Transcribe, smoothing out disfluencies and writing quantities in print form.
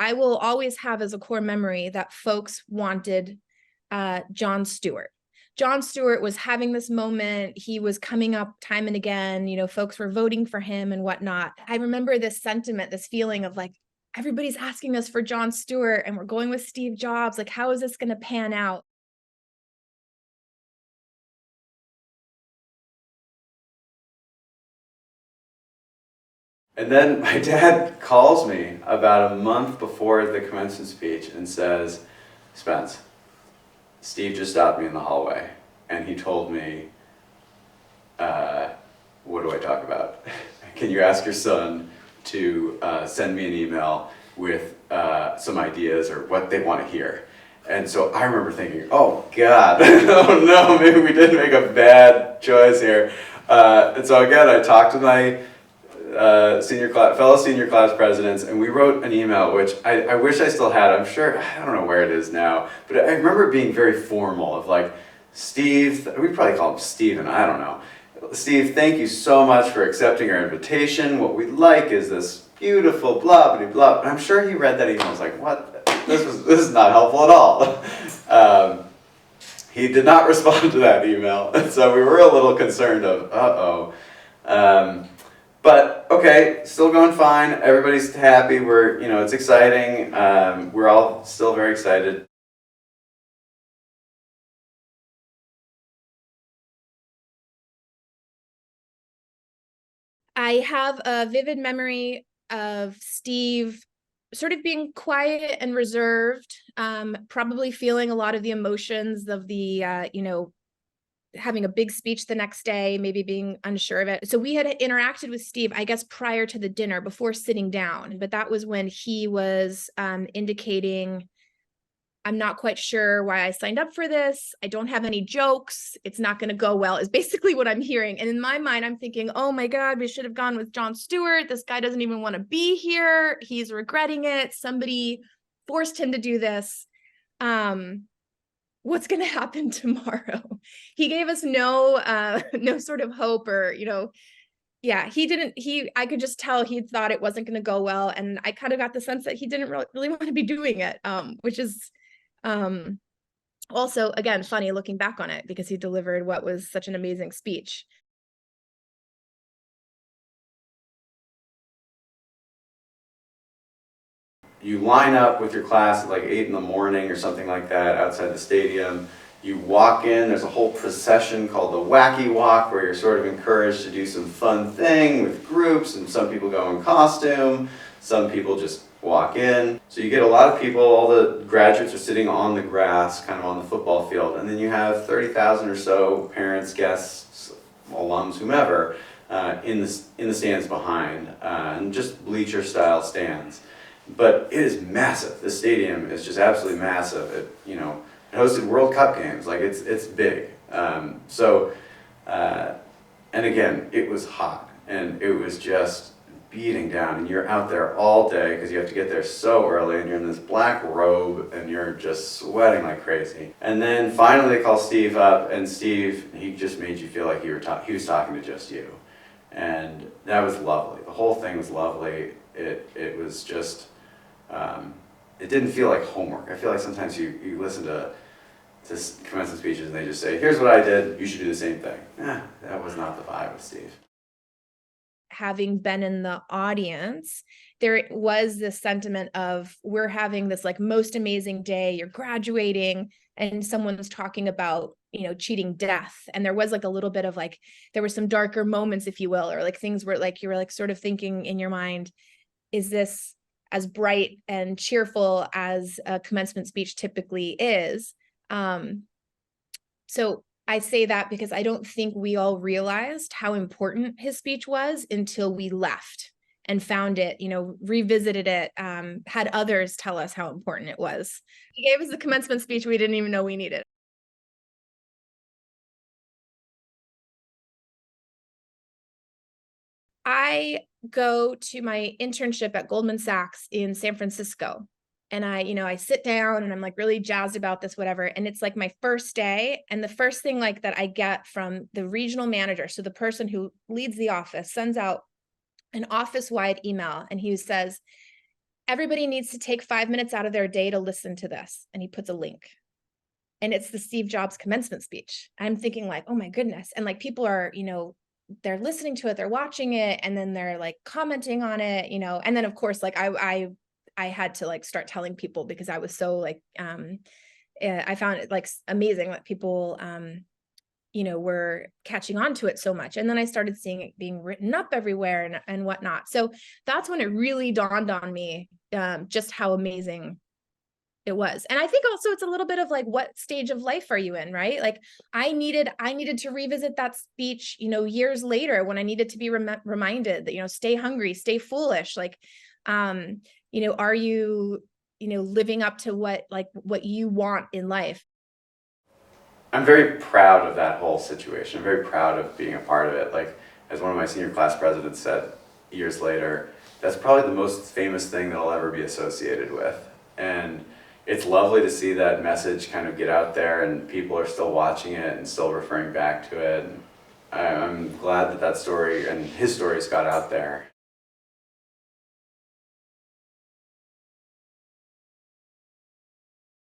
I will always have as a core memory that folks wanted Jon Stewart. Jon Stewart was having this moment. He was coming up time and again, folks were voting for him and whatnot. I remember this sentiment, this feeling of like, everybody's asking us for Jon Stewart and we're going with Steve Jobs. Like, how is this going to pan out? And then my dad calls me about a month before the commencement speech and says, Spence, Steve just stopped me in the hallway and he told me, what do I talk about? Can you ask your son to send me an email with some ideas or what they want to hear? And so I remember thinking, oh God, oh no, maybe we did make a bad choice here. And so again, I talked to my fellow senior class presidents, and we wrote an email, which I wish I still had. I'm sure, I don't know where it is now, but I remember it being very formal of like, Steve, we probably call him Steven, I don't know. Steve, thank you so much for accepting our invitation. What we'd like is this beautiful blah, blah, blah. And I'm sure he read that email and was like, what? This is not helpful at all. He did not respond to that email, and so we were a little concerned of, uh-oh. But okay, still going fine. Everybody's happy. It's exciting. We're all still very excited. I have a vivid memory of Steve sort of being quiet and reserved, probably feeling a lot of the emotions of the, having a big speech the next day, maybe being unsure of it. So we had interacted with Steve, I guess, prior to the dinner before sitting down, but that was when he was indicating, I'm not quite sure why I signed up for this. I don't have any jokes. It's not going to go well, is basically what I'm hearing. And in my mind, I'm thinking, oh my God, we should have gone with Jon Stewart. This guy doesn't even want to be here. He's regretting it. Somebody forced him to do this. What's going to happen tomorrow? He gave us no sort of hope or, yeah, I could just tell he thought it wasn't going to go well. And I kind of got the sense that he didn't really want to be doing it, which is also, again, funny looking back on it because he delivered what was such an amazing speech. You line up with your class at like 8 in the morning or something like that outside the stadium. You walk in, there's a whole procession called the Wacky Walk where you're sort of encouraged to do some fun thing with groups, and some people go in costume, some people just walk in. So you get a lot of people, all the graduates are sitting on the grass, kind of on the football field, and then you have 30,000 or so parents, guests, alums, whomever, in the stands behind, and just bleacher style stands. But it is massive. This stadium is just absolutely massive. It hosted World Cup games. Like it's big. And again, it was hot and it was just beating down. And you're out there all day because you have to get there so early, and you're in this black robe and you're just sweating like crazy. And then finally they call Steve up, and Steve, he just made you feel like he was talking to just you, and that was lovely. The whole thing was lovely. It was just. It didn't feel like homework. I feel like sometimes you listen to commencement speeches and they just say, here's what I did, you should do the same thing. That was not the vibe with Steve. Having been in the audience, there was this sentiment of, we're having this like most amazing day, you're graduating, and someone's talking about, cheating death. And there was like a little bit of like, there were some darker moments, if you will, or like things where like, you were like sort of thinking in your mind, is this as bright and cheerful as a commencement speech typically is? So I say that because I don't think we all realized how important his speech was until we left and found it, revisited it, had others tell us how important it was. He gave us the commencement speech we didn't even know we needed. I go to my internship at Goldman Sachs in San Francisco. And I sit down and I'm like really jazzed about this, whatever. And it's like my first day. And the first thing like that I get from the regional manager, so the person who leads the office, sends out an office-wide email. And he says, everybody needs to take 5 minutes out of their day to listen to this. And he puts a link. And it's the Steve Jobs commencement speech. I'm thinking like, oh my goodness. And like people are, they're listening to it, they're watching it, and then they're like commenting on it, and then of course, like I had to like start telling people because I was so like, I found it like amazing that people, were catching on to it so much. And then I started seeing it being written up everywhere and whatnot. So that's when it really dawned on me, just how amazing it was. And I think also it's a little bit of like, what stage of life are you in, right? Like I needed to revisit that speech, years later when I needed to be reminded that, stay hungry, stay foolish. Like, are you, living up to what you want in life? I'm very proud of that whole situation. I'm very proud of being a part of it. Like, as one of my senior class presidents said years later, that's probably the most famous thing that I'll ever be associated with. And it's lovely to see that message kind of get out there and people are still watching it and still referring back to it. And I'm glad that story and his stories got out there.